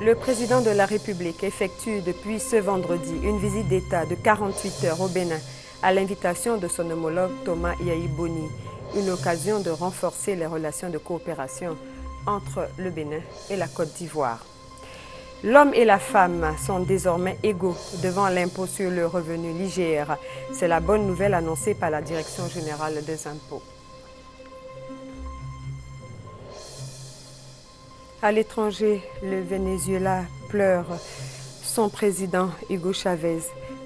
Le président de la République effectue depuis ce vendredi une visite d'État de 48 heures au Bénin à l'invitation de son homologue Thomas Yayi Boni, une occasion de renforcer les relations de coopération entre le Bénin et la Côte d'Ivoire. L'homme et la femme sont désormais égaux devant l'impôt sur le revenu, l'IGR. C'est la bonne nouvelle annoncée par la Direction générale des impôts. À l'étranger, le Venezuela pleure son président Hugo Chavez,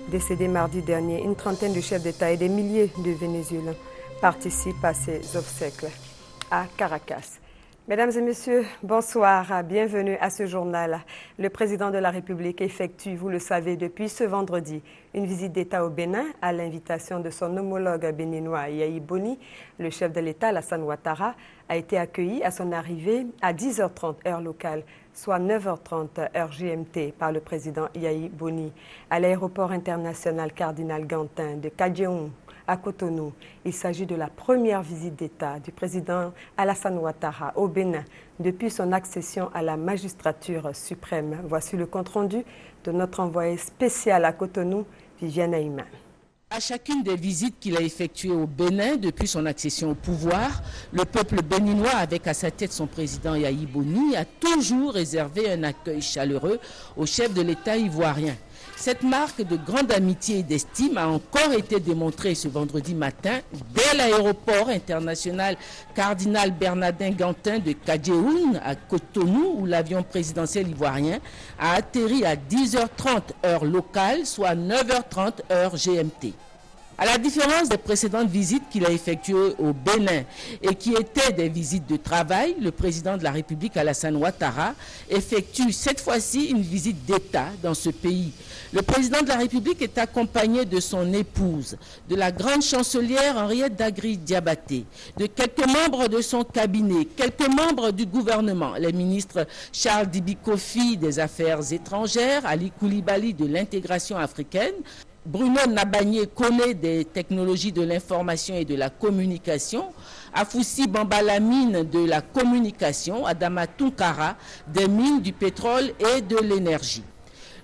décédé mardi dernier. Une trentaine de chefs d'État et des milliers de Vénézuéliens participent à ses obsèques à Caracas. Mesdames et messieurs, bonsoir, bienvenue à ce journal. Le président de la République effectue, vous le savez, depuis ce vendredi, une visite d'État au Bénin à l'invitation de son homologue béninois Yayi Boni. Le chef de l'État, Alassane Ouattara, a été accueilli à son arrivée à 10h30 heure locale, soit 9h30 heure GMT, par le président Yayi Boni, à l'aéroport international Cardinal Gantin de Kadjehoun, à Cotonou. Il s'agit de la première visite d'État du président Alassane Ouattara au Bénin depuis son accession à la magistrature suprême. Voici le compte-rendu de notre envoyé spécial à Cotonou, Viviane Aïman. À chacune des visites qu'il a effectuées au Bénin depuis son accession au pouvoir, le peuple béninois, avec à sa tête son président Yayi Boni, a toujours réservé un accueil chaleureux au chef de l'État ivoirien. Cette marque de grande amitié et d'estime a encore été démontrée ce vendredi matin dès l'aéroport international Cardinal Bernardin Gantin de Kadjehoun à Cotonou, où l'avion présidentiel ivoirien a atterri à 10h30 heure locale, soit 9h30 heure GMT. À la différence des précédentes visites qu'il a effectuées au Bénin et qui étaient des visites de travail, le président de la République, Alassane Ouattara, effectue cette fois-ci une visite d'État dans ce pays. Le président de la République est accompagné de son épouse, de la grande chancelière Henriette Dagri-Diabaté, de quelques membres de son cabinet, quelques membres du gouvernement, les ministres Charles Dibi Kofi des Affaires étrangères, Ali Koulibaly de l'intégration africaine, Bruno Nabagné-Koné des technologies de l'information et de la communication, Afoussi Bambalamine de la communication, Adama Tounkara des mines du pétrole et de l'énergie.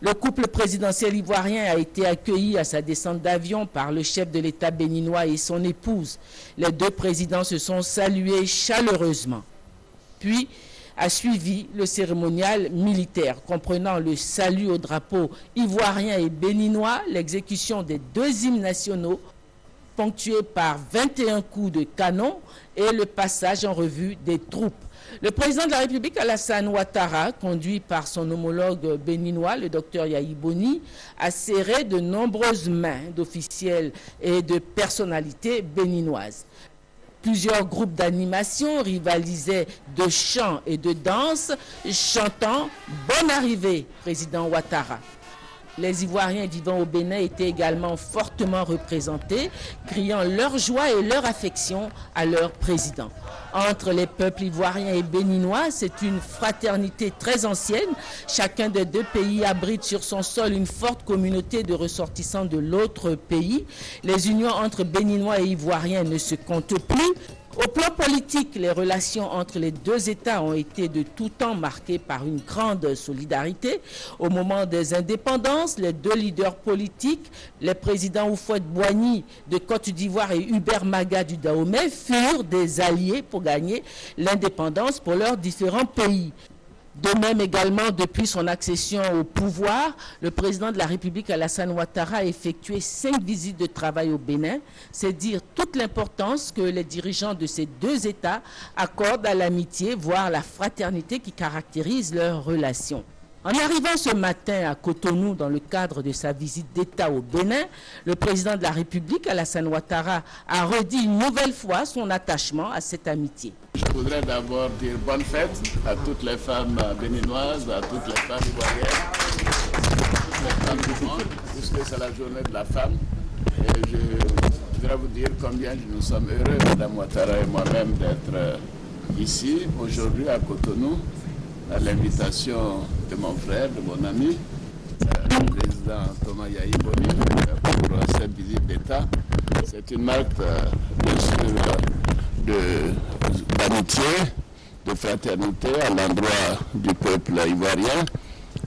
Le couple présidentiel ivoirien a été accueilli à sa descente d'avion par le chef de l'État béninois et son épouse. Les deux présidents se sont salués chaleureusement. Puis a suivi le cérémonial militaire, comprenant le salut au drapeau ivoirien et béninois, l'exécution des deux hymnes nationaux, ponctués par 21 coups de canon et le passage en revue des troupes. Le président de la République, Alassane Ouattara, conduit par son homologue béninois, le docteur Yayi Boni, a serré de nombreuses mains d'officiels et de personnalités béninoises. Plusieurs groupes d'animation rivalisaient de chant et de danse, chantant « Bonne arrivée, président Ouattara ». Les Ivoiriens vivant au Bénin étaient également fortement représentés, criant leur joie et leur affection à leur président. Entre les peuples ivoiriens et béninois, c'est une fraternité très ancienne. Chacun des deux pays abrite sur son sol une forte communauté de ressortissants de l'autre pays. Les unions entre béninois et ivoiriens ne se comptent plus. Au plan politique, les relations entre les deux États ont été de tout temps marquées par une grande solidarité. Au moment des indépendances, les deux leaders politiques, les présidents Houphouët-Boigny de Côte d'Ivoire et Hubert Maga du Dahomey, furent des alliés pour gagner l'indépendance pour leurs différents pays. De même également, depuis son accession au pouvoir, le président de la République, Alassane Ouattara, a effectué 5 visites de travail au Bénin. C'est dire toute l'importance que les dirigeants de ces deux États accordent à l'amitié, voire la fraternité qui caractérise leurs relations. En arrivant ce matin à Cotonou dans le cadre de sa visite d'État au Bénin, le président de la République, Alassane Ouattara, a redit une nouvelle fois son attachement à cette amitié. Je voudrais d'abord dire bonne fête à toutes les femmes béninoises, à toutes les femmes ivoiriennes, à toutes les femmes du monde, puisque c'est la journée de la femme. Et je voudrais vous dire combien nous sommes heureux, Mme Ouattara et moi-même, d'être ici aujourd'hui à Cotonou, à l'invitation de mon frère, de mon ami, le président Thomas Yayi Boni, pour cette visite d'État. C'est une marque, bien sûr, d'amitié, de fraternité à l'endroit du peuple ivoirien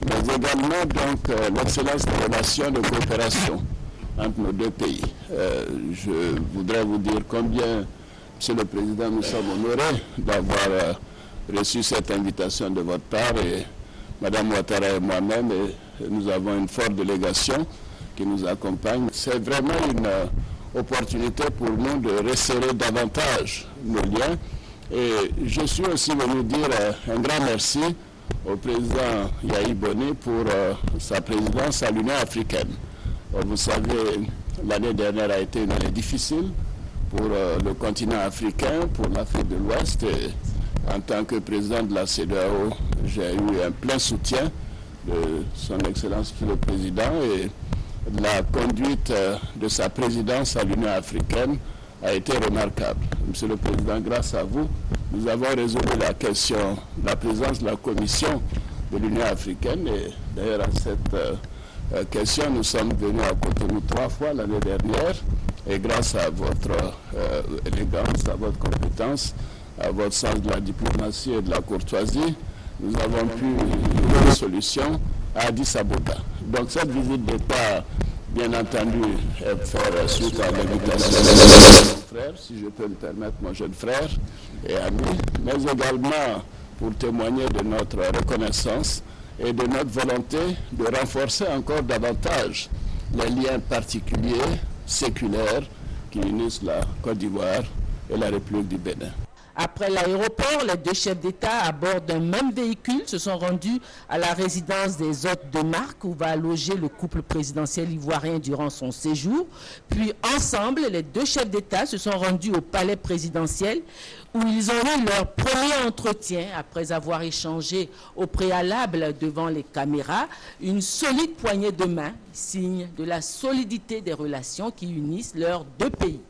mais également donc l'excellence des relations de coopération entre nos deux pays. Je voudrais vous dire combien, Monsieur le Président, nous sommes honorés d'avoir reçu cette invitation de votre part, et Madame Ouattara et moi-même, et nous avons une forte délégation qui nous accompagne. C'est vraiment une opportunité pour nous de resserrer davantage nos liens. Et je suis aussi venu dire un grand merci au président Yahi Boni pour sa présidence à l'Union africaine. Vous savez, l'année dernière a été une année difficile pour le continent africain, pour l'Afrique de l'Ouest. En tant que président de la CEDEAO, j'ai eu un plein soutien de son Excellence le Président, et la conduite de sa présidence à l'Union africaine a été remarquable. Monsieur le Président, grâce à vous, nous avons résolu la question de la présence de la Commission de l'Union africaine, et d'ailleurs à cette question, nous sommes venus à Cotonou 3 fois l'année dernière, et grâce à votre élégance, à votre compétence, à votre sens de la diplomatie et de la courtoisie, nous avons pu trouver une solution à Addis Abeba. Donc cette visite d'État, bien entendu, est faire suite à l'invitation de mon frère, si je peux me permettre, mon jeune frère et ami, mais également pour témoigner de notre reconnaissance et de notre volonté de renforcer encore davantage les liens particuliers, séculaires, qui unissent la Côte d'Ivoire et la République du Bénin. Après l'aéroport, les deux chefs d'État à bord d'un même véhicule se sont rendus à la résidence des hôtes de marque où va loger le couple présidentiel ivoirien durant son séjour. Puis ensemble, les deux chefs d'État se sont rendus au palais présidentiel où ils ont eu leur premier entretien après avoir échangé au préalable devant les caméras une solide poignée de main, signe de la solidité des relations qui unissent leurs deux pays.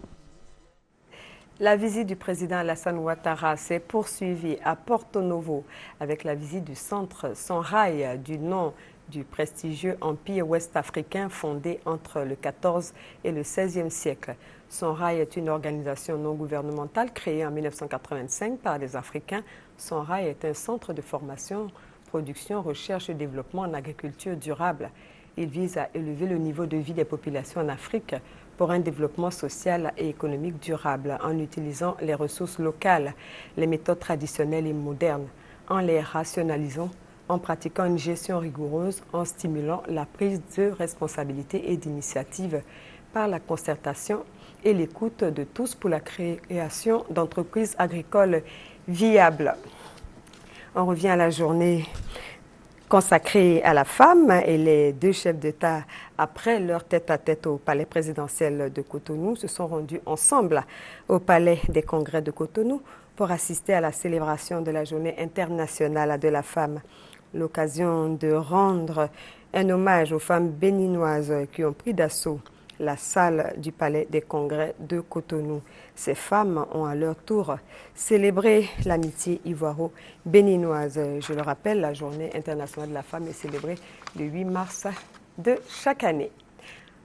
La visite du président Alassane Ouattara s'est poursuivie à Porto Novo avec la visite du centre Songhai du nom du prestigieux empire ouest-africain fondé entre le XIVe et le XVIe siècle. Songhai est une organisation non gouvernementale créée en 1985 par des Africains. Songhai est un centre de formation, production, recherche et développement en agriculture durable. Il vise à élever le niveau de vie des populations en Afrique pour un développement social et économique durable en utilisant les ressources locales, les méthodes traditionnelles et modernes, en les rationalisant, en pratiquant une gestion rigoureuse, en stimulant la prise de responsabilité et d'initiative par la concertation et l'écoute de tous pour la création d'entreprises agricoles viables. On revient à la journée consacrée à la femme, et les deux chefs d'État, après leur tête-à-tête au palais présidentiel de Cotonou, se sont rendus ensemble au palais des congrès de Cotonou pour assister à la célébration de la journée internationale de la femme. L'occasion de rendre un hommage aux femmes béninoises qui ont pris d'assaut la salle du palais des congrès de Cotonou. Ces femmes ont à leur tour célébré l'amitié ivoiro-béninoise. Je le rappelle, la journée internationale de la femme est célébrée le 8 mars de chaque année.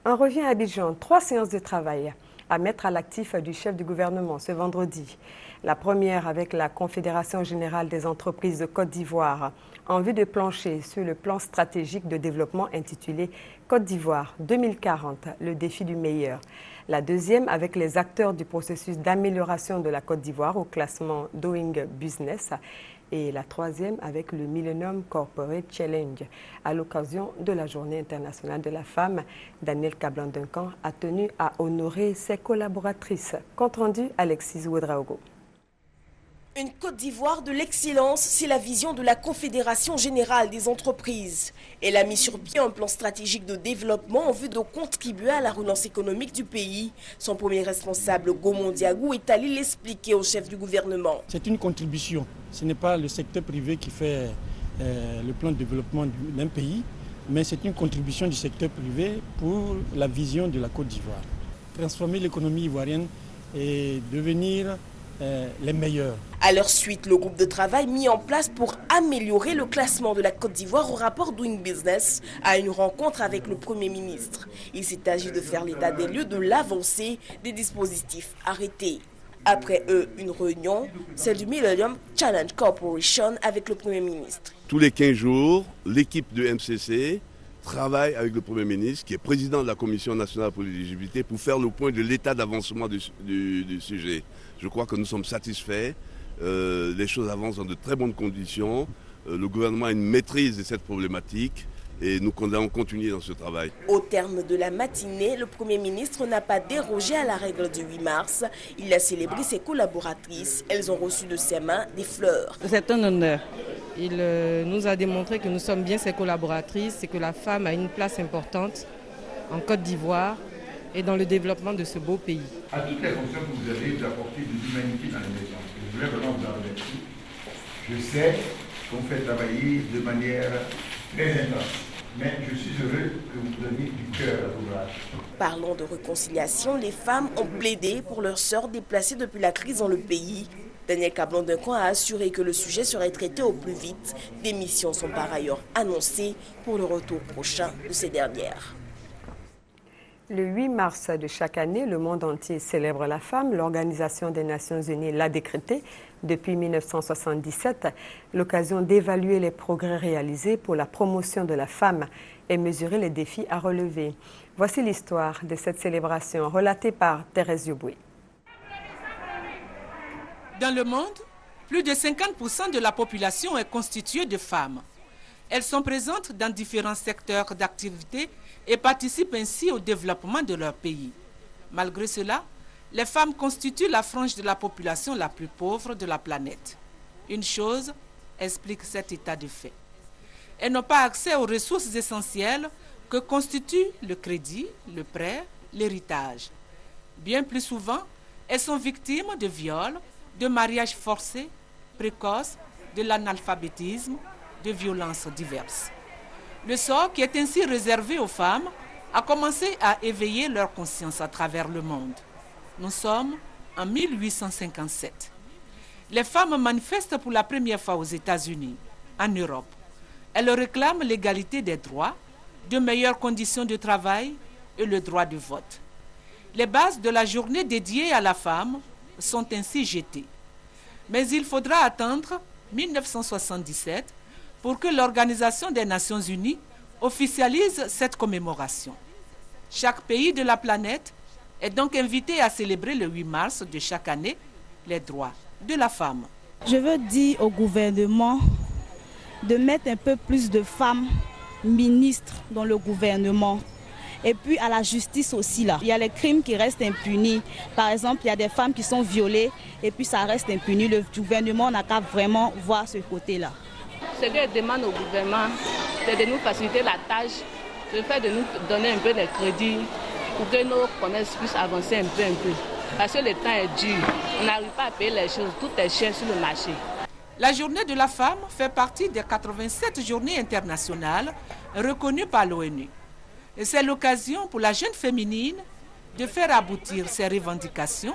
On revient à Abidjan, 3 séances de travail à mettre à l'actif du chef du gouvernement ce vendredi. La première avec la Confédération générale des entreprises de Côte d'Ivoire en vue de plancher sur le plan stratégique de développement intitulé Côte d'Ivoire 2040, le défi du meilleur. La deuxième avec les acteurs du processus d'amélioration de la Côte d'Ivoire au classement Doing Business. Et la troisième avec le Millennium Corporate Challenge. À l'occasion de la Journée internationale de la femme, Daniel Kablan-Duncan a tenu à honorer ses collaboratrices. Compte rendu, Alexis Ouedraogo. Une Côte d'Ivoire de l'excellence, c'est la vision de la Confédération générale des entreprises. Elle a mis sur pied un plan stratégique de développement en vue de contribuer à la relance économique du pays. Son premier responsable, Gaumond Diagou, est allé l'expliquer au chef du gouvernement. C'est une contribution. Ce n'est pas le secteur privé qui fait le plan de développement d'un pays, mais c'est une contribution du secteur privé pour la vision de la Côte d'Ivoire. Transformer l'économie ivoirienne et devenir les meilleurs. À leur suite, le groupe de travail mis en place pour améliorer le classement de la Côte d'Ivoire au rapport Doing Business a une rencontre avec le Premier ministre. Il s'est agi de faire l'état des lieux de l'avancée des dispositifs arrêtés. Après eux, une réunion, celle du Millennium Challenge Corporation avec le Premier ministre. Tous les 15 jours, l'équipe de MCC travaille avec le Premier ministre, qui est président de la Commission nationale pour l'éligibilité, pour faire le point de l'état d'avancement du sujet. Je crois que nous sommes satisfaits. Les choses avancent dans de très bonnes conditions. Le gouvernement a une maîtrise de cette problématique et nous allons continuer dans ce travail. Au terme de la matinée, le Premier ministre n'a pas dérogé à la règle du 8 mars. Il a célébré ses collaboratrices. Elles ont reçu de ses mains des fleurs. C'est un honneur. Il nous a démontré que nous sommes bien ses collaboratrices et que la femme a une place importante en Côte d'Ivoire et dans le développement de ce beau pays. À toutes les fonctions que vous avez apportées de l'humanité dans les maisons, je voulais vraiment vous en remercier. Je sais qu'on fait travailler de manière très intense, mais je suis heureux que vous donniez du cœur à l'ouvrage. Parlant de réconciliation, les femmes ont plaidé pour leurs sœurs déplacées depuis la crise dans le pays. Daniel Kablan-Duncan a assuré que le sujet serait traité au plus vite. Des missions sont par ailleurs annoncées pour le retour prochain de ces dernières. Le 8 mars de chaque année, le monde entier célèbre la femme. L'Organisation des Nations Unies l'a décrété depuis 1977, l'occasion d'évaluer les progrès réalisés pour la promotion de la femme et mesurer les défis à relever. Voici l'histoire de cette célébration relatée par Thérèse Yoboué. Dans le monde, plus de 50% de la population est constituée de femmes. Elles sont présentes dans différents secteurs d'activité et participent ainsi au développement de leur pays. Malgré cela, les femmes constituent la frange de la population la plus pauvre de la planète. Une chose explique cet état de fait. Elles n'ont pas accès aux ressources essentielles que constituent le crédit, le prêt, l'héritage. Bien plus souvent, elles sont victimes de viols, de mariages forcés, précoces, de l'analphabétisme, de violences diverses. Le sort qui est ainsi réservé aux femmes a commencé à éveiller leur conscience à travers le monde. Nous sommes en 1857. Les femmes manifestent pour la première fois aux États-Unis, en Europe. Elles réclament l'égalité des droits, de meilleures conditions de travail et le droit de vote. Les bases de la journée dédiée à la femme sont ainsi jetées. Mais il faudra attendre 1977 pour que l'Organisation des Nations Unies officialise cette commémoration. Chaque pays de la planète est donc invité à célébrer le 8 mars de chaque année les droits de la femme. Je veux dire au gouvernement de mettre un peu plus de femmes ministres dans le gouvernement. Et puis à la justice aussi là. Il y a les crimes qui restent impunis. Par exemple, il y a des femmes qui sont violées et puis ça reste impuni. Le gouvernement n'a qu'à vraiment voir ce côté-là. Ce que je demande au gouvernement, c'est de nous faciliter la tâche, le fait de nous donner un peu de crédit pour que nos commerces puissent avancer un peu. Parce que le temps est dur, on n'arrive pas à payer les choses, tout est cher sur le marché. La journée de la femme fait partie des 87 journées internationales reconnues par l'ONU. Et c'est l'occasion pour la jeune féminine de faire aboutir ses revendications,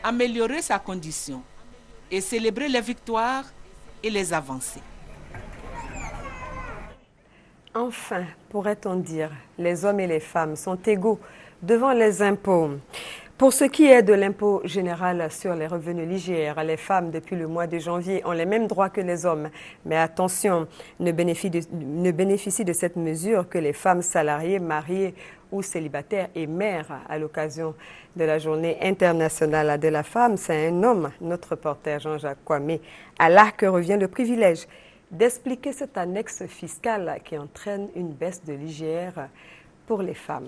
améliorer sa condition et célébrer les victoires et les avancées. Enfin, pourrait-on dire, les hommes et les femmes sont égaux devant les impôts. Pour ce qui est de l'impôt général sur les revenus l'IGR, les femmes, depuis le mois de janvier, ont les mêmes droits que les hommes. Mais attention, ne bénéficient de cette mesure que les femmes salariées, mariées ou célibataires et mères à l'occasion de la journée internationale de la femme. C'est un homme, notre reporter Jean-Jacques Kwame, à là que revient le privilège d'expliquer cette annexe fiscale qui entraîne une baisse de l'IGR pour les femmes.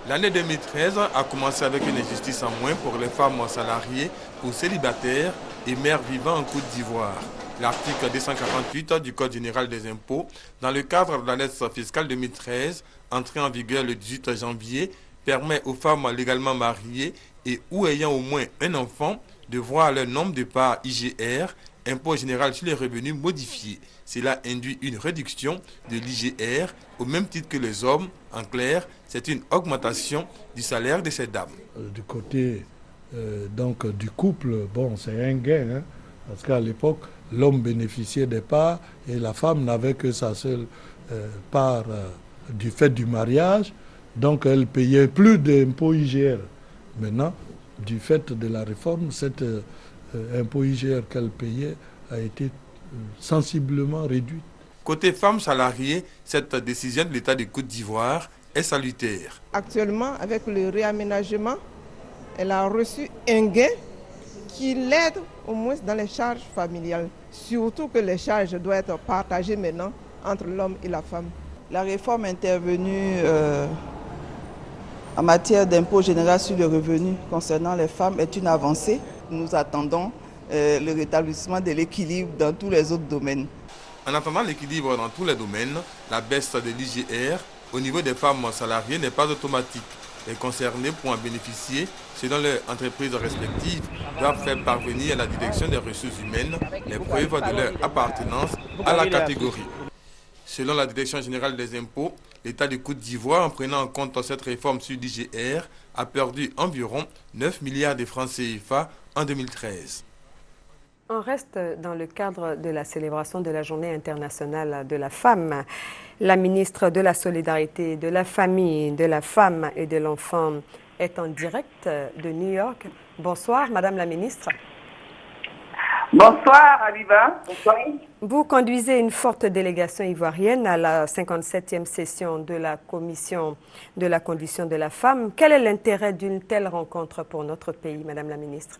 L'année 2013 a commencé avec une injustice en moins pour les femmes salariées ou célibataires et mères vivant en Côte d'Ivoire. L'article 248 du Code général des impôts, dans le cadre de l'annexe fiscale 2013, entrée en vigueur le 18 janvier, permet aux femmes légalement mariées et ou ayant au moins un enfant de voir leur nombre de parts IGR, impôt général sur les revenus, modifié. Cela induit une réduction de l'IGR au même titre que les hommes. En clair, c'est une augmentation du salaire de ces dames. Du côté du couple, bon, c'est un gain, hein, parce qu'à l'époque, l'homme bénéficiait des parts et la femme n'avait que sa seule part du fait du mariage, donc elle payait plus d'impôts IGR. Maintenant, du fait de la réforme, cet impôt IGR qu'elle payait a été sensiblement réduit. Côté femmes salariées, cette décision de l'État de Côte d'Ivoire est salutaire. Actuellement, avec le réaménagement, elle a reçu un gain qui l'aide au moins dans les charges familiales. Surtout que les charges doivent être partagées maintenant entre l'homme et la femme. La réforme intervenue en matière d'impôt général sur le revenu concernant les femmes est une avancée. Nous attendons le rétablissement de l'équilibre dans tous les autres domaines. En attendant l'équilibre dans tous les domaines, la baisse de l'IGR au niveau des femmes salariées n'est pas automatique. Les concernés pour en bénéficier, selon leurs entreprises respectives, doivent faire parvenir à la direction des ressources humaines les preuves de leur appartenance à la catégorie. Selon la Direction générale des impôts, l'État de Côte d'Ivoire, en prenant en compte cette réforme sur l'IGR, a perdu environ 9 milliards de francs CFA en 2013. On reste dans le cadre de la célébration de la Journée internationale de la femme. La ministre de la Solidarité, de la Famille, de la Femme et de l'Enfant est en direct de New York. Bonsoir, Madame la ministre. Bonsoir, Aliva. Bonsoir. Vous conduisez une forte délégation ivoirienne à la 57e session de la Commission de la condition de la femme. Quel est l'intérêt d'une telle rencontre pour notre pays, Madame la ministre?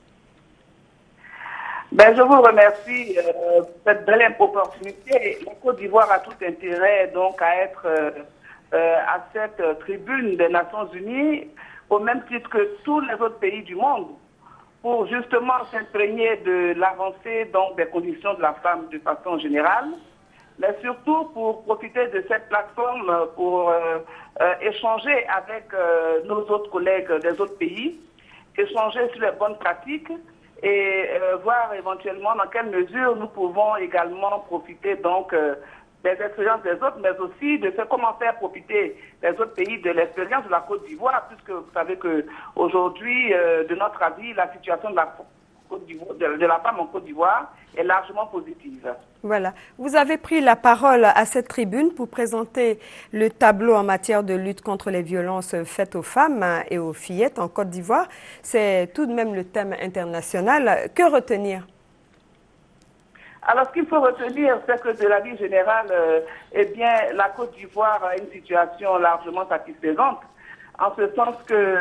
Je vous remercie pour cette belle opportunité. La Côte d'Ivoire a tout intérêt donc à être à cette tribune des Nations Unies au même titre que tous les autres pays du monde pour justement s'imprégner de l'avancée donc des conditions de la femme de façon générale, mais surtout pour profiter de cette plateforme pour échanger avec nos autres collègues des autres pays, échanger sur les bonnes pratiques et voir éventuellement dans quelle mesure nous pouvons également profiter donc des expériences des autres, mais aussi de comment faire profiter les autres pays de l'expérience de la Côte d'Ivoire, puisque vous savez qu'aujourd'hui, de notre avis, la situation de la femme en Côte d'Ivoire est largement positive. Voilà. Vous avez pris la parole à cette tribune pour présenter le tableau en matière de lutte contre les violences faites aux femmes et aux fillettes en Côte d'Ivoire. C'est tout de même le thème international. Que retenir? Alors, ce qu'il faut retenir, c'est que de la vie générale, la Côte d'Ivoire a une situation largement satisfaisante, en ce sens que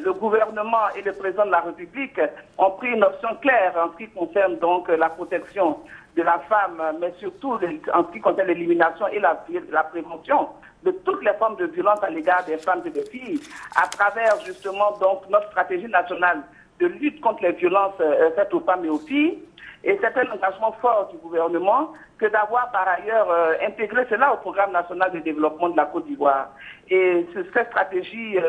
le gouvernement et le président de la République ont pris une option claire en ce qui concerne donc la protection de la femme, mais surtout en ce qui concerne l'élimination et la prévention de toutes les formes de violence à l'égard des femmes et des filles, à travers justement donc notre stratégie nationale de lutte contre les violences faites aux femmes et aux filles. Et c'est un engagement fort du gouvernement que d'avoir par ailleurs intégré cela au programme national de développement de la Côte d'Ivoire. Et cette stratégie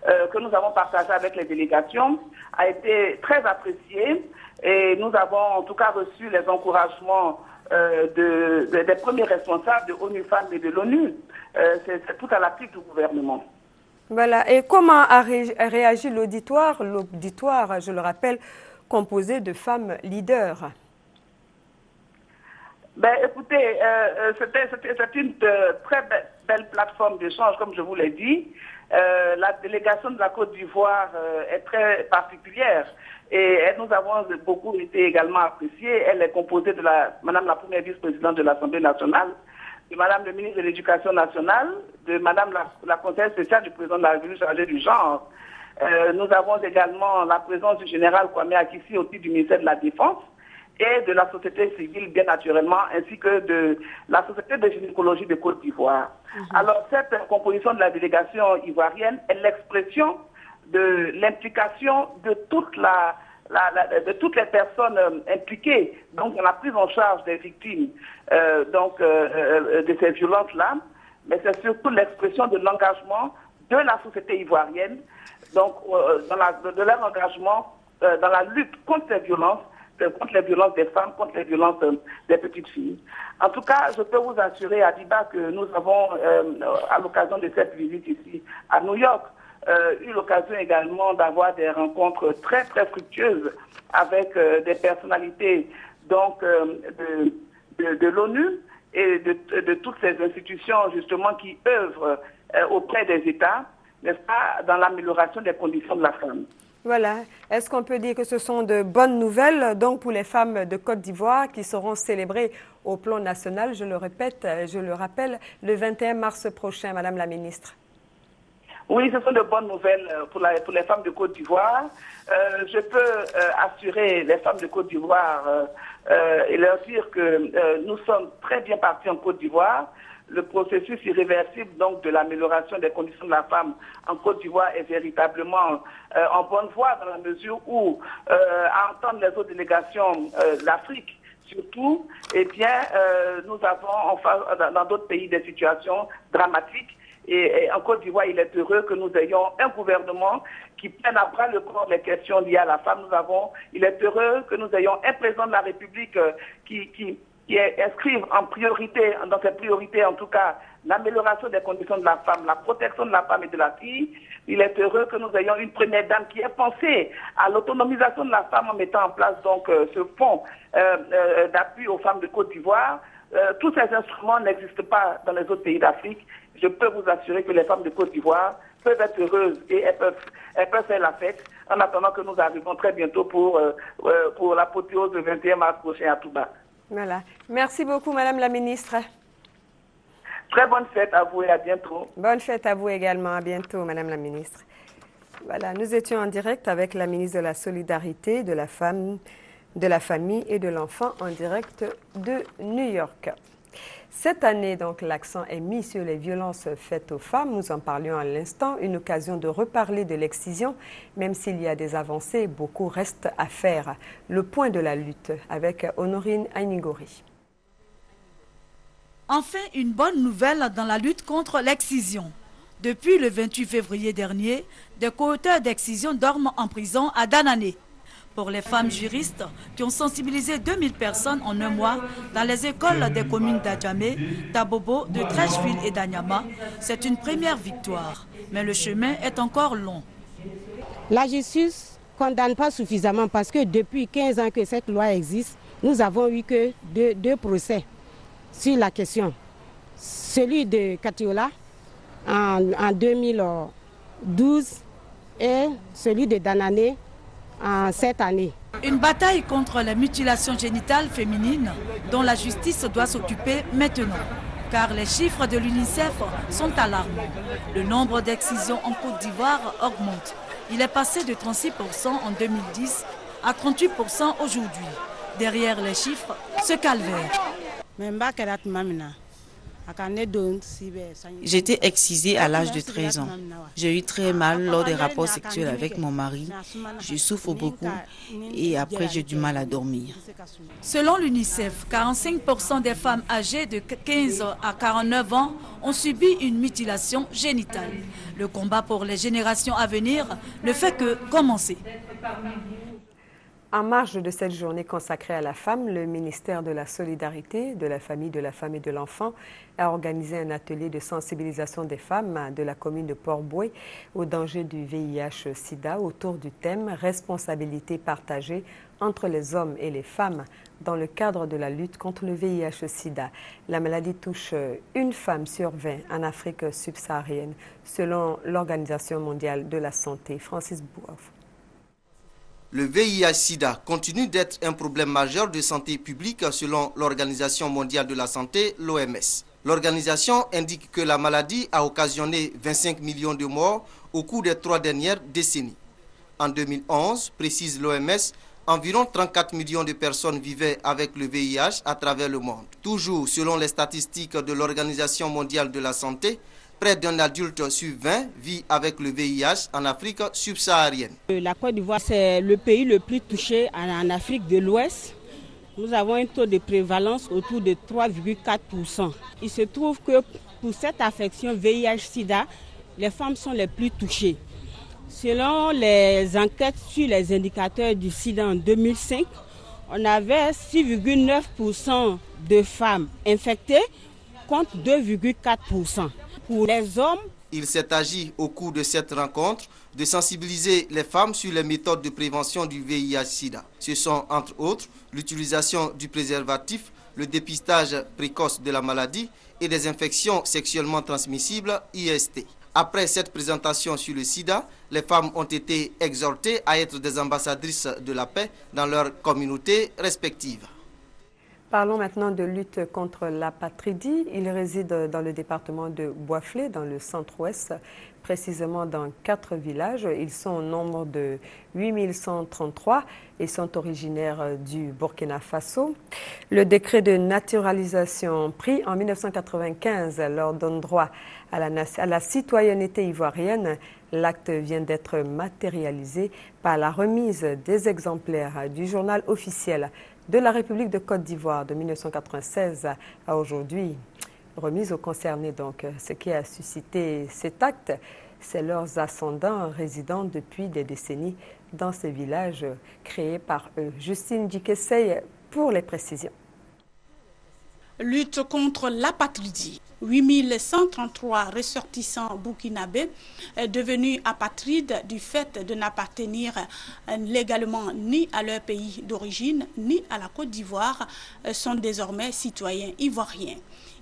que nous avons partagée avec les délégations a été très appréciée et nous avons en tout cas reçu les encouragements des premiers responsables de ONU Femmes et de l'ONU. C'est tout à l'appui du gouvernement. Voilà. Et comment a réagi l'auditoire? L'auditoire, je le rappelle, composé de femmes leaders. Écoutez, c'est une très belle plateforme d'échange, comme je vous l'ai dit. La délégation de la Côte d'Ivoire est très particulière et nous avons beaucoup été également appréciées. Elle est composée de Madame la première vice-présidente de l'Assemblée nationale, de Madame le ministre de l'Éducation nationale, de Madame la conseillère spéciale du président de la République chargée du genre. Nous avons également la présence du général Kwame Akissi au titre du ministère de la Défense et de la société civile, bien naturellement, ainsi que de la société de gynécologie de Côte d'Ivoire. Alors, cette composition de la délégation ivoirienne est l'expression de l'implication de toutes les personnes impliquées donc, dans la prise en charge des victimes de ces violences-là, mais c'est surtout l'expression de l'engagement de la société ivoirienne, donc de leur engagement dans la lutte contre les violences des femmes, contre les violences des petites filles. En tout cas, je peux vous assurer, Adiba, que nous avons, à l'occasion de cette visite ici à New York, eu l'occasion également d'avoir des rencontres très, très fructueuses avec des personnalités donc, de l'ONU et de toutes ces institutions, justement, qui œuvrent auprès des États, n'est-ce pas, dans l'amélioration des conditions de la femme. Voilà. Est-ce qu'on peut dire que ce sont de bonnes nouvelles donc pour les femmes de Côte d'Ivoire qui seront célébrées au plan national, je le répète, je le rappelle, le 21 mars prochain, Madame la Ministre? Oui, ce sont de bonnes nouvelles pour les femmes de Côte d'Ivoire. Je peux assurer les femmes de Côte d'Ivoire et leur dire que nous sommes très bien partis en Côte d'Ivoire. Le processus irréversible donc de l'amélioration des conditions de la femme en Côte d'Ivoire est véritablement en bonne voie dans la mesure où, à entendre les autres délégations d'Afrique, surtout, eh bien, nous avons dans d'autres pays des situations dramatiques. Et en Côte d'Ivoire, il est heureux que nous ayons un gouvernement qui prenne à bras le corps les questions liées à la femme. Il est heureux que nous ayons un président de la République qui inscrive en priorité, dans ses priorités en tout cas, l'amélioration des conditions de la femme, la protection de la femme et de la fille. Il est heureux que nous ayons une première dame qui ait pensé à l'autonomisation de la femme en mettant en place donc ce fonds d'appui aux femmes de Côte d'Ivoire. Tous ces instruments n'existent pas dans les autres pays d'Afrique. Je peux vous assurer que les femmes de Côte d'Ivoire peuvent être heureuses et elles peuvent faire la fête en attendant que nous arrivons très bientôt pour l'apothéose le 21 mars prochain à Touba. Voilà. Merci beaucoup, Madame la Ministre. Très bonne fête à vous et à bientôt. Bonne fête à vous également. À bientôt, Madame la Ministre. Voilà, nous étions en direct avec la ministre de la Solidarité, de la Femme, de la Famille et de l'Enfant en direct de New York. Cette année, donc, l'accent est mis sur les violences faites aux femmes. Nous en parlions à l'instant, une occasion de reparler de l'excision. Même s'il y a des avancées, beaucoup reste à faire. Le point de la lutte avec Honorine Ainigori. Enfin, une bonne nouvelle dans la lutte contre l'excision. Depuis le 28 février dernier, des co-auteurs d'excision dorment en prison à Danané. Pour les femmes juristes qui ont sensibilisé 2000 personnes en un mois dans les écoles des communes d'Adjamé, d'Abobo, de Trècheville et d'Anyama, c'est une première victoire. Mais le chemin est encore long. La justice ne condamne pas suffisamment parce que depuis 15 ans que cette loi existe, nous avons eu que deux procès sur la question. Celui de Katiola en 2012 et celui de Danané en cette année. Une bataille contre les mutilations génitales féminines dont la justice doit s'occuper maintenant. Car les chiffres de l'UNICEF sont alarmants. Le nombre d'excisions en Côte d'Ivoire augmente. Il est passé de 36% en 2010 à 38% aujourd'hui. Derrière les chiffres, ce calvaire. J'étais excisée à l'âge de 13 ans. J'ai eu très mal lors des rapports sexuels avec mon mari. Je souffre beaucoup et après j'ai du mal à dormir. Selon l'UNICEF, 45% des femmes âgées de 15 à 49 ans ont subi une mutilation génitale. Le combat pour les générations à venir ne fait que commencer. En marge de cette journée consacrée à la femme, le ministère de la Solidarité, de la Famille, de la Femme et de l'Enfant a organisé un atelier de sensibilisation des femmes de la commune de Port-Boué au danger du VIH-Sida autour du thème « Responsabilité partagée entre les hommes et les femmes » dans le cadre de la lutte contre le VIH-Sida. La maladie touche une femme sur 20 en Afrique subsaharienne, selon l'Organisation mondiale de la santé. Francis Bouaf. Le VIH-Sida continue d'être un problème majeur de santé publique selon l'Organisation mondiale de la santé, l'OMS. L'organisation indique que la maladie a occasionné 25 millions de morts au cours des 3 dernières décennies. En 2011, précise l'OMS, environ 34 millions de personnes vivaient avec le VIH à travers le monde. Toujours selon les statistiques de l'Organisation mondiale de la santé, près d'un adulte sur 20 vit avec le VIH en Afrique subsaharienne. La Côte d'Ivoire, c'est le pays le plus touché en Afrique de l'Ouest. Nous avons un taux de prévalence autour de 3,4%. Il se trouve que pour cette affection VIH-Sida, les femmes sont les plus touchées. Selon les enquêtes sur les indicateurs du sida en 2005, on avait 6,9% de femmes infectées contre 2,4%. Pour les hommes, il s'est agi au cours de cette rencontre de sensibiliser les femmes sur les méthodes de prévention du VIH-Sida. Ce sont entre autres l'utilisation du préservatif, le dépistage précoce de la maladie et des infections sexuellement transmissibles IST. Après cette présentation sur le sida, les femmes ont été exhortées à être des ambassadrices de la paix dans leurs communautés respectives. Parlons maintenant de lutte contre l'apatridie. Il réside dans le département de Boisflé, dans le centre-ouest, précisément dans 4 villages. Ils sont au nombre de 8133 et sont originaires du Burkina Faso. Le décret de naturalisation pris en 1995 leur donne droit à la citoyenneté ivoirienne. L'acte vient d'être matérialisé par la remise des exemplaires du journal officiel de la République de Côte d'Ivoire de 1996 à aujourd'hui, remise aux concernés. Donc, ce qui a suscité cet acte, c'est leurs ascendants résidant depuis des décennies dans ces villages créés par eux. Justine Djikesey pour les précisions. Lutte contre l'apatridie. 8133 ressortissants burkinabés devenus apatrides du fait de n'appartenir légalement ni à leur pays d'origine ni à la Côte d'Ivoire sont désormais citoyens ivoiriens.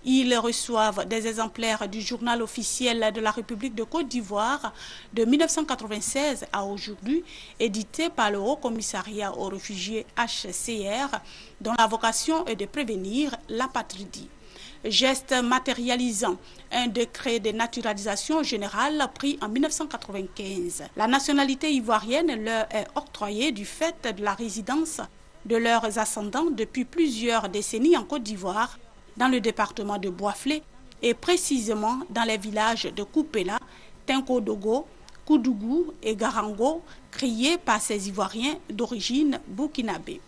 Ils reçoivent des exemplaires du journal officiel de la République de Côte d'Ivoire de 1996 à aujourd'hui, édité par le Haut Commissariat aux réfugiés HCR, dont la vocation est de prévenir l'apatridie. Geste matérialisant un décret de naturalisation générale pris en 1995. La nationalité ivoirienne leur est octroyée du fait de la résidence de leurs ascendants depuis plusieurs décennies en Côte d'Ivoire, dans le département de Boisflé et précisément dans les villages de Koupela, Tinkodogo, Koudougou et Garango, créés par ces Ivoiriens d'origine burkinabé.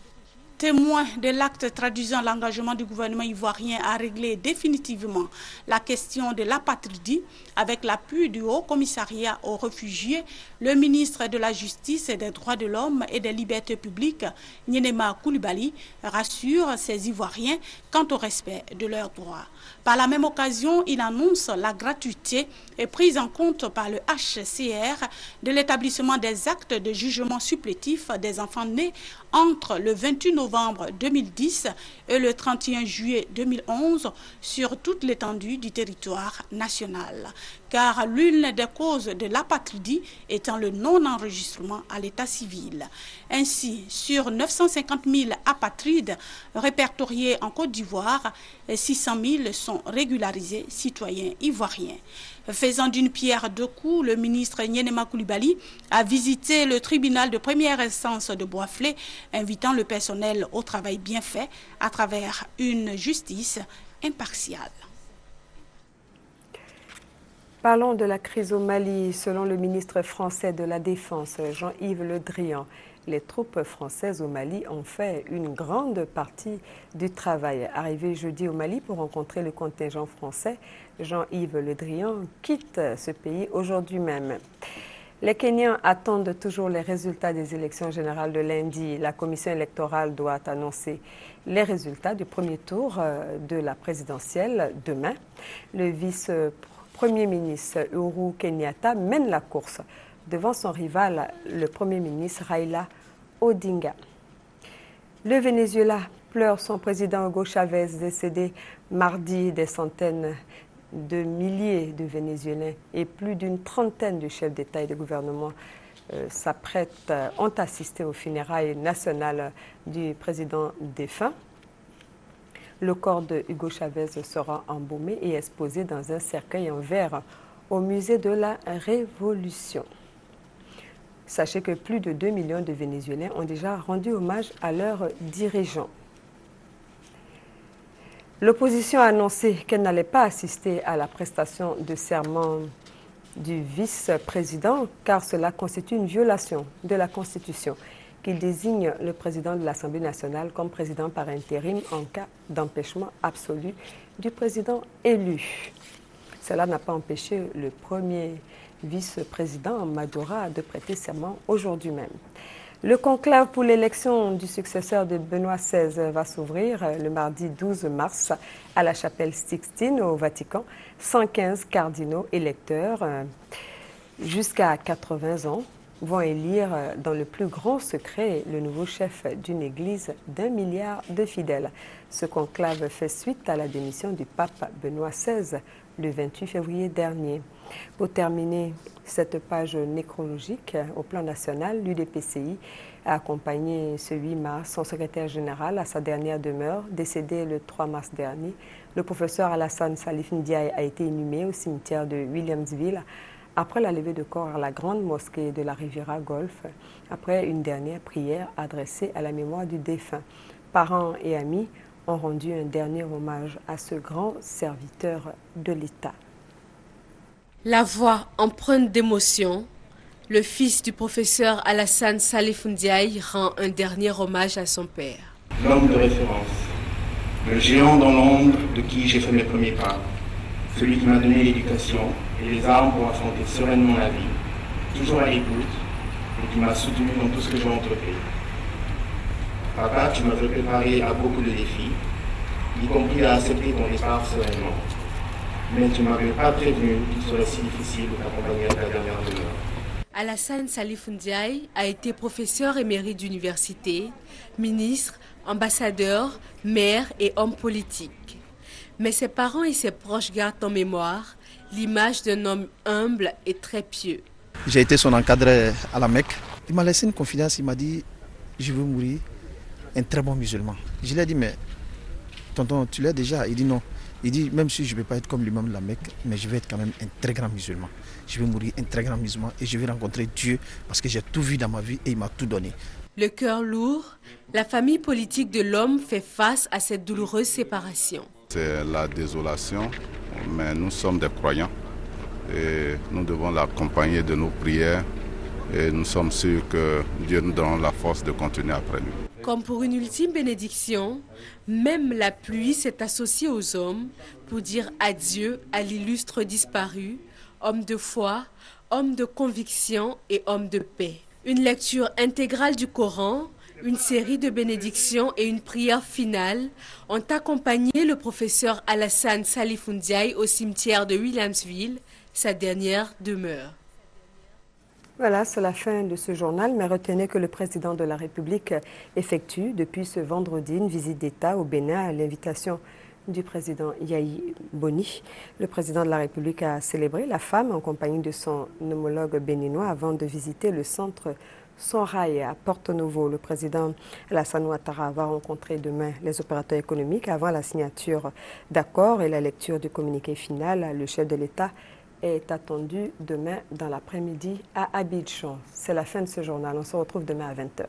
Témoin de l'acte traduisant l'engagement du gouvernement ivoirien à régler définitivement la question de l'apatridie avec l'appui du Haut Commissariat aux réfugiés, le ministre de la Justice et des Droits de l'Homme et des Libertés publiques, Nyenema Coulibaly, rassure ces Ivoiriens quant au respect de leurs droits. Par la même occasion, il annonce la gratuité et prise en compte par le HCR de l'établissement des actes de jugement supplétif des enfants nés entre le 28 novembre 2010 et le 31 juillet 2011 sur toute l'étendue du territoire national. Car l'une des causes de l'apatridie étant le non-enregistrement à l'état civil. Ainsi, sur 950 000 apatrides répertoriés en Côte d'Ivoire, 600 000 sont régularisés citoyens ivoiriens. Faisant d'une pierre deux coups, le ministre Nyenema Coulibaly a visité le tribunal de première instance de Boisflé, invitant le personnel au travail bien fait à travers une justice impartiale. Parlons de la crise au Mali. Selon le ministre français de la Défense, Jean-Yves Le Drian, les troupes françaises au Mali ont fait une grande partie du travail. Arrivé jeudi au Mali pour rencontrer le contingent français, Jean-Yves Le Drian quitte ce pays aujourd'hui même. Les Kenyans attendent toujours les résultats des élections générales de lundi. La commission électorale doit annoncer les résultats du premier tour de la présidentielle demain. Le vice-premier ministre Uhuru Kenyatta mène la course devant son rival, le Premier ministre Raila Odinga. Le Venezuela pleure son président Hugo Chavez, décédé mardi. Des centaines de milliers de Vénézuéliens et plus d'une trentaine de chefs d'État et de gouvernement ont assisté aux funérailles nationales du président défunt. Le corps de Hugo Chavez sera embaumé et exposé dans un cercueil en verre au musée de la Révolution. Sachez que plus de 2 millions de Vénézuéliens ont déjà rendu hommage à leurs dirigeants. L'opposition a annoncé qu'elle n'allait pas assister à la prestation de serment du vice-président car cela constitue une violation de la Constitution, qu'il désigne le président de l'Assemblée nationale comme président par intérim en cas d'empêchement absolu du président élu. Cela n'a pas empêché le premier vice-président Madura de prêter serment aujourd'hui même. Le conclave pour l'élection du successeur de Benoît XVI va s'ouvrir le mardi 12 mars à la chapelle Sixtine au Vatican. 115 cardinaux électeurs jusqu'à 80 ans vont élire dans le plus grand secret le nouveau chef d'une église d'1 milliard de fidèles. Ce conclave fait suite à la démission du pape Benoît XVI le 28 février dernier. Pour terminer cette page nécrologique au plan national, l'UDPCI a accompagné ce 8 mars son secrétaire général à sa dernière demeure, décédé le 3 mars dernier. Le professeur Alassane Salif Ndiaye a été inhumé au cimetière de Williamsville après la levée de corps à la grande mosquée de la Riviera Golf, après une dernière prière adressée à la mémoire du défunt. Parents et amis ont rendu un dernier hommage à ce grand serviteur de l'État. La voix empreinte d'émotion, le fils du professeur Alassane Salif Ndiaye rend un dernier hommage à son père. L'homme de référence, le géant dans l'ombre de qui j'ai fait mes premiers pas, celui qui m'a donné l'éducation et les armes pour affronter sereinement la vie, toujours à l'écoute et qui m'a soutenu dans tout ce que j'ai entrepris. Papa, tu m'avais préparé à beaucoup de défis, y compris à accepter ton départ sereinement. Mais tu ne m'avais pas prévenu qu'il serait si difficile de t'accompagner à ta dernière demeure. Alassane Salif Ndiaye a été professeur émérite d'université, ministre, ambassadeur, maire et homme politique. Mais ses parents et ses proches gardent en mémoire l'image d'un homme humble et très pieux. J'ai été son encadré à la Mecque. Il m'a laissé une confidence, il m'a dit « Je veux mourir un très bon musulman ». Je lui ai dit « Mais tonton, tu l'es déjà ?» Il dit « Non ». Il dit, même si je ne vais pas être comme l'imam de la Mecque, mais je vais être quand même un très grand musulman. Je vais mourir un très grand musulman et je vais rencontrer Dieu parce que j'ai tout vu dans ma vie et il m'a tout donné. Le cœur lourd, la famille politique de l'homme fait face à cette douloureuse séparation. C'est la désolation, mais nous sommes des croyants et nous devons l'accompagner de nos prières et nous sommes sûrs que Dieu nous donne la force de continuer après lui. Comme pour une ultime bénédiction, même la pluie s'est associée aux hommes pour dire adieu à l'illustre disparu, homme de foi, homme de conviction et homme de paix. Une lecture intégrale du Coran, une série de bénédictions et une prière finale ont accompagné le professeur Alassane Salif Ndiaye au cimetière de Williamsville, sa dernière demeure. Voilà, c'est la fin de ce journal, mais retenez que le président de la République effectue depuis ce vendredi une visite d'État au Bénin à l'invitation du président Yayi Boni. Le président de la République a célébré la femme en compagnie de son homologue béninois avant de visiter le centre Sonrail à Porto Novo. Le président Alassane Ouattara va rencontrer demain les opérateurs économiques avant la signature d'accords et la lecture du communiqué final. Le chef de l'État est attendu demain dans l'après-midi à Abidjan. C'est la fin de ce journal. On se retrouve demain à 20h.